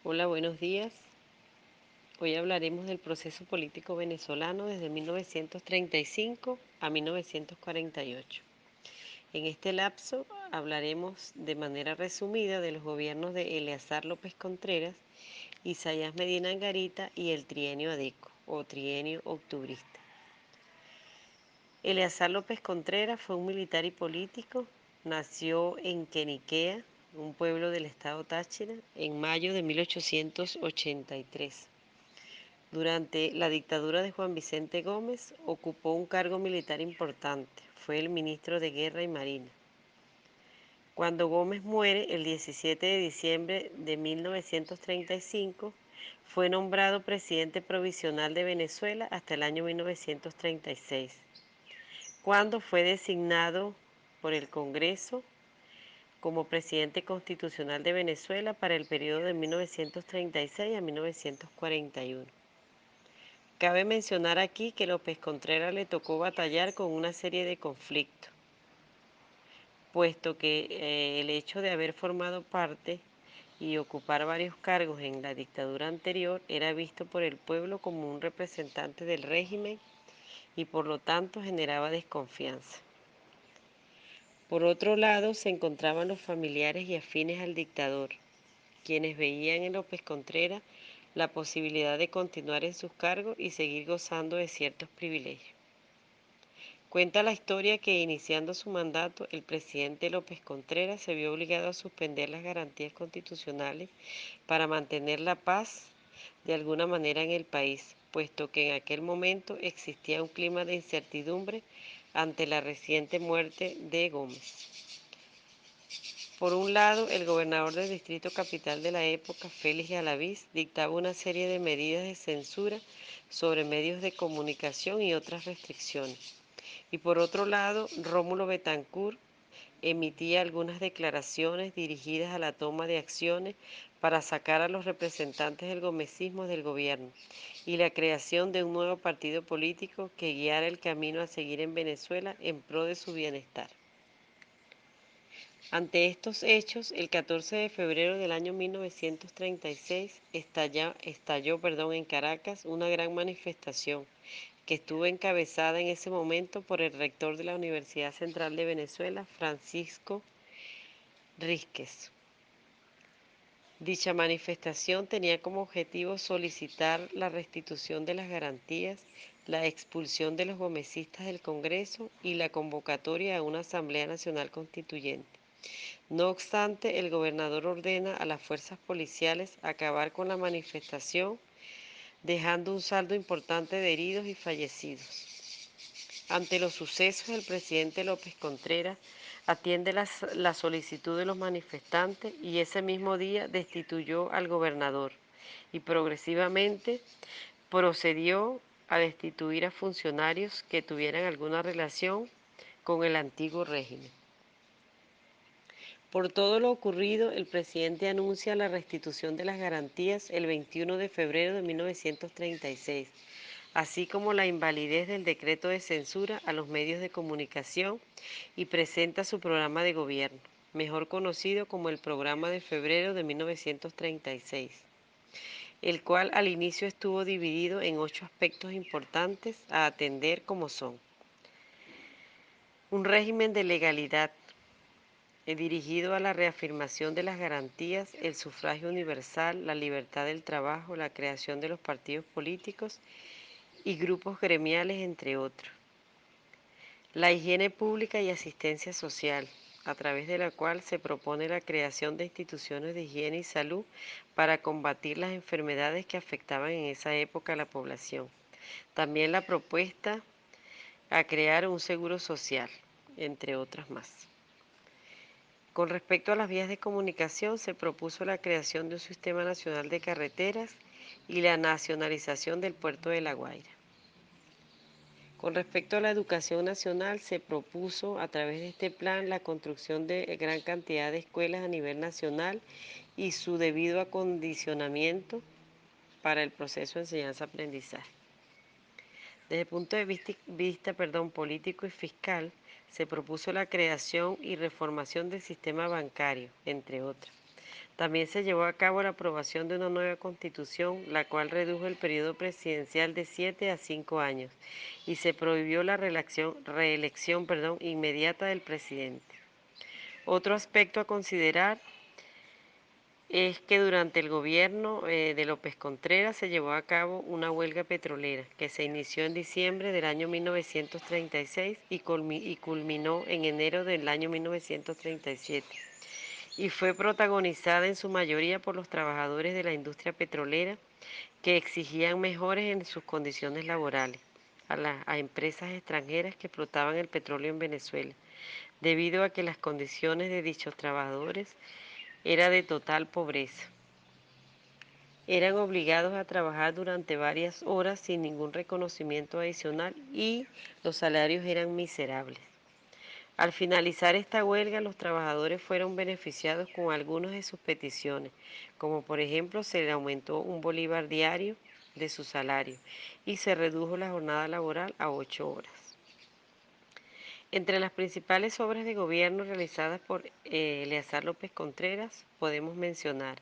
Hola, buenos días. Hoy hablaremos del proceso político venezolano desde 1935 a 1948. En este lapso hablaremos de manera resumida de los gobiernos de Eleazar López Contreras, Isaías Medina Angarita y el trienio ADECO o trienio octubrista. Eleazar López Contreras fue un militar y político. Nació en Queniquea, un pueblo del estado Táchira, en mayo de 1883. Durante la dictadura de Juan Vicente Gómez ocupó un cargo militar importante. Fue el ministro de Guerra y Marina. Cuando Gómez muere el 17 de diciembre de 1935, fue nombrado presidente provisional de Venezuela hasta el año 1936, cuando fue designado por el Congreso como presidente constitucional de Venezuela para el periodo de 1936 a 1941. Cabe mencionar aquí que López Contreras le tocó batallar con una serie de conflictos, puesto que el hecho de haber formado parte y ocupar varios cargos en la dictadura anterior era visto por el pueblo como un representante del régimen y por lo tanto generaba desconfianza. Por otro lado, se encontraban los familiares y afines al dictador, quienes veían en López Contreras la posibilidad de continuar en sus cargos y seguir gozando de ciertos privilegios. Cuenta la historia que iniciando su mandato, el presidente López Contreras se vio obligado a suspender las garantías constitucionales para mantener la paz de alguna manera en el país, puesto que en aquel momento existía un clima de incertidumbre ante la reciente muerte de Gómez. Por un lado, el gobernador del distrito capital de la época, Félix Galaviz, dictaba una serie de medidas de censura sobre medios de comunicación y otras restricciones. Y por otro lado, Rómulo Betancourt emitía algunas declaraciones dirigidas a la toma de acciones para sacar a los representantes del gomecismo del gobierno y la creación de un nuevo partido político que guiara el camino a seguir en Venezuela en pro de su bienestar. Ante estos hechos, el 14 de febrero del año 1936 estalló en Caracas una gran manifestación que estuvo encabezada en ese momento por el rector de la Universidad Central de Venezuela, Francisco Rísquez. Dicha manifestación tenía como objetivo solicitar la restitución de las garantías, la expulsión de los gomecistas del Congreso y la convocatoria a una Asamblea Nacional Constituyente. No obstante, el gobernador ordena a las fuerzas policiales acabar con la manifestación, dejando un saldo importante de heridos y fallecidos. Ante los sucesos, el presidente López Contreras atiende la solicitud de los manifestantes y ese mismo día destituyó al gobernador y progresivamente procedió a destituir a funcionarios que tuvieran alguna relación con el antiguo régimen. Por todo lo ocurrido, el presidente anuncia la restitución de las garantías el 21 de febrero de 1936, así como la invalidez del decreto de censura a los medios de comunicación y presenta su programa de gobierno, mejor conocido como el Programa de Febrero de 1936, el cual al inicio estuvo dividido en 8 aspectos importantes a atender como son: un régimen de legalidad dirigido a la reafirmación de las garantías, el sufragio universal, la libertad del trabajo, la creación de los partidos políticos y grupos gremiales, entre otros. La higiene pública y asistencia social, a través de la cual se propone la creación de instituciones de higiene y salud para combatir las enfermedades que afectaban en esa época a la población. También la propuesta a crear un seguro social, entre otras más. Con respecto a las vías de comunicación, se propuso la creación de un sistema nacional de carreteras y la nacionalización del puerto de La Guaira. Con respecto a la educación nacional, se propuso a través de este plan la construcción de gran cantidad de escuelas a nivel nacional y su debido acondicionamiento para el proceso de enseñanza-aprendizaje. Desde el punto de vista político y fiscal, se propuso la creación y reformación del sistema bancario, entre otras. También se llevó a cabo la aprobación de una nueva constitución, la cual redujo el periodo presidencial de 7 a 5 años y se prohibió la reelección inmediata del presidente. Otro aspecto a considerar es que durante el gobierno de López Contreras se llevó a cabo una huelga petrolera que se inició en diciembre del año 1936 y culminó en enero del año 1937 y fue protagonizada en su mayoría por los trabajadores de la industria petrolera que exigían mejores en sus condiciones laborales a empresas extranjeras que explotaban el petróleo en Venezuela, debido a que las condiciones de dichos trabajadores eran de total pobreza. Eran obligados a trabajar durante varias horas sin ningún reconocimiento adicional y los salarios eran miserables. Al finalizar esta huelga, los trabajadores fueron beneficiados con algunas de sus peticiones, como por ejemplo se le aumentó un bolívar diario de su salario y se redujo la jornada laboral a 8 horas. Entre las principales obras de gobierno realizadas por Eleazar López Contreras podemos mencionar: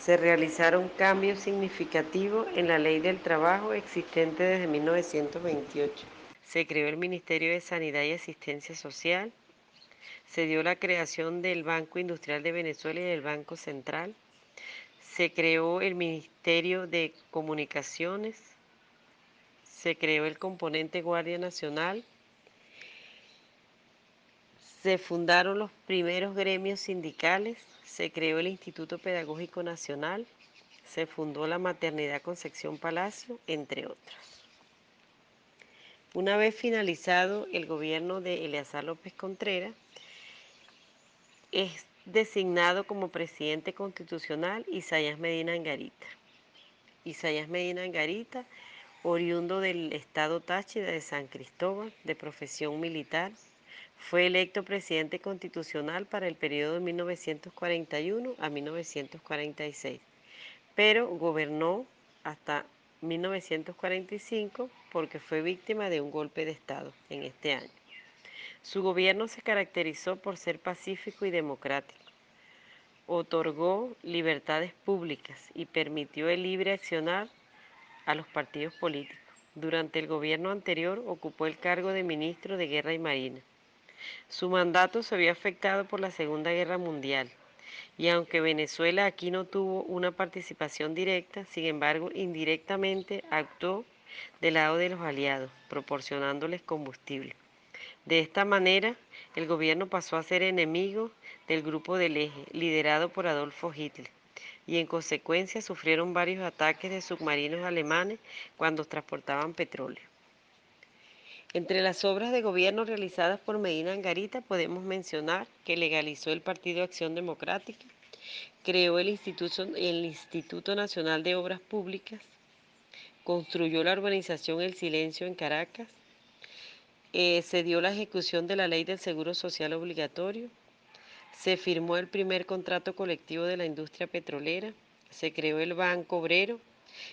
se realizaron cambios significativos en la Ley del Trabajo existente desde 1928. Se creó el Ministerio de Sanidad y Asistencia Social. Se dio la creación del Banco Industrial de Venezuela y del Banco Central. Se creó el Ministerio de Comunicaciones. Se creó el componente Guardia Nacional. Se fundaron los primeros gremios sindicales. Se creó el Instituto Pedagógico Nacional. Se fundó la Maternidad Concepción Palacio, entre otros. Una vez finalizado el gobierno de Eleazar López Contreras, es designado como presidente constitucional Isaías Medina Angarita. Isaías Medina Angarita, oriundo del estado Táchira de San Cristóbal, de profesión militar, fue electo presidente constitucional para el periodo de 1941 a 1946, pero gobernó hasta 1945 porque fue víctima de un golpe de Estado en este año. Su gobierno se caracterizó por ser pacífico y democrático. Otorgó libertades públicas y permitió el libre accionar a los partidos políticos. Durante el gobierno anterior ocupó el cargo de ministro de Guerra y Marina. Su mandato se vio afectado por la Segunda Guerra Mundial y aunque Venezuela aquí no tuvo una participación directa, sin embargo indirectamente actuó del lado de los aliados, proporcionándoles combustible. De esta manera, el gobierno pasó a ser enemigo del Grupo del Eje, liderado por Adolfo Hitler, y en consecuencia sufrieron varios ataques de submarinos alemanes cuando transportaban petróleo. Entre las obras de gobierno realizadas por Medina Angarita podemos mencionar que legalizó el Partido Acción Democrática, creó el Instituto Nacional de Obras Públicas, construyó la urbanización El Silencio en Caracas, se dio la ejecución de la Ley del Seguro Social Obligatorio, se firmó el primer contrato colectivo de la industria petrolera, se creó el Banco Obrero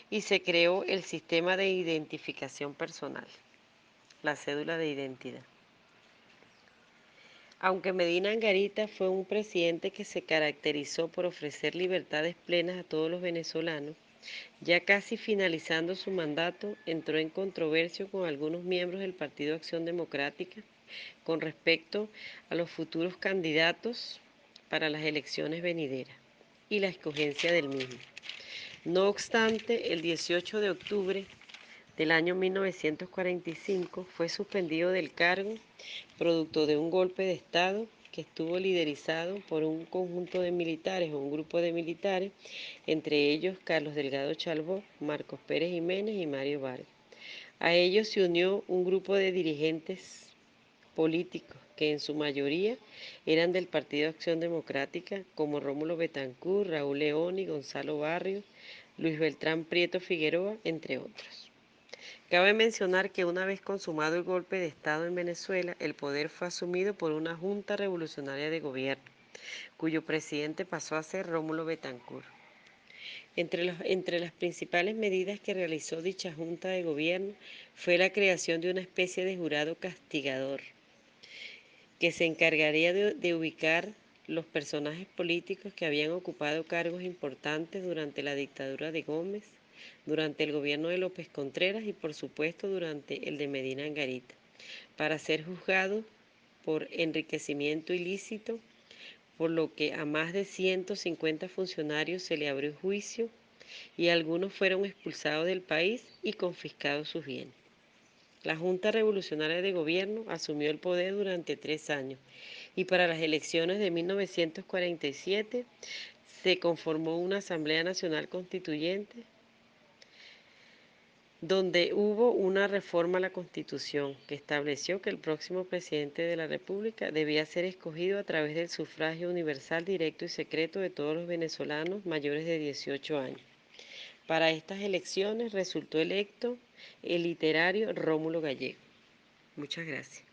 y se creó el sistema de identificación personal, la cédula de identidad. Aunque Medina Angarita fue un presidente que se caracterizó por ofrecer libertades plenas a todos los venezolanos, ya casi finalizando su mandato, entró en controversia con algunos miembros del Partido Acción Democrática con respecto a los futuros candidatos para las elecciones venideras y la escogencia del mismo. No obstante, el 18 de octubre del año 1945 fue suspendido del cargo producto de un golpe de Estado que estuvo liderizado por un conjunto de militares o un grupo de militares, entre ellos Carlos Delgado Chalbó, Marcos Pérez Jiménez y Mario Vargas. A ellos se unió un grupo de dirigentes políticos que en su mayoría eran del Partido Acción Democrática, como Rómulo Betancourt, Raúl León y Gonzalo Barrios, Luis Beltrán Prieto Figueroa, entre otros. Cabe mencionar que una vez consumado el golpe de Estado en Venezuela, el poder fue asumido por una Junta Revolucionaria de Gobierno, cuyo presidente pasó a ser Rómulo Betancourt. Entre las principales medidas que realizó dicha Junta de Gobierno fue la creación de una especie de jurado castigador, que se encargaría de ubicar los personajes políticos que habían ocupado cargos importantes durante la dictadura de Gómez, durante el gobierno de López Contreras y por supuesto durante el de Medina Angarita, para ser juzgados por enriquecimiento ilícito, por lo que a más de 150 funcionarios se le abrió juicio y algunos fueron expulsados del país y confiscados sus bienes. La Junta Revolucionaria de Gobierno asumió el poder durante 3 años y para las elecciones de 1947 se conformó una Asamblea Nacional Constituyente donde hubo una reforma a la Constitución que estableció que el próximo presidente de la República debía ser escogido a través del sufragio universal, directo y secreto de todos los venezolanos mayores de 18 años. Para estas elecciones resultó electo el literario Rómulo Gallego. Muchas gracias.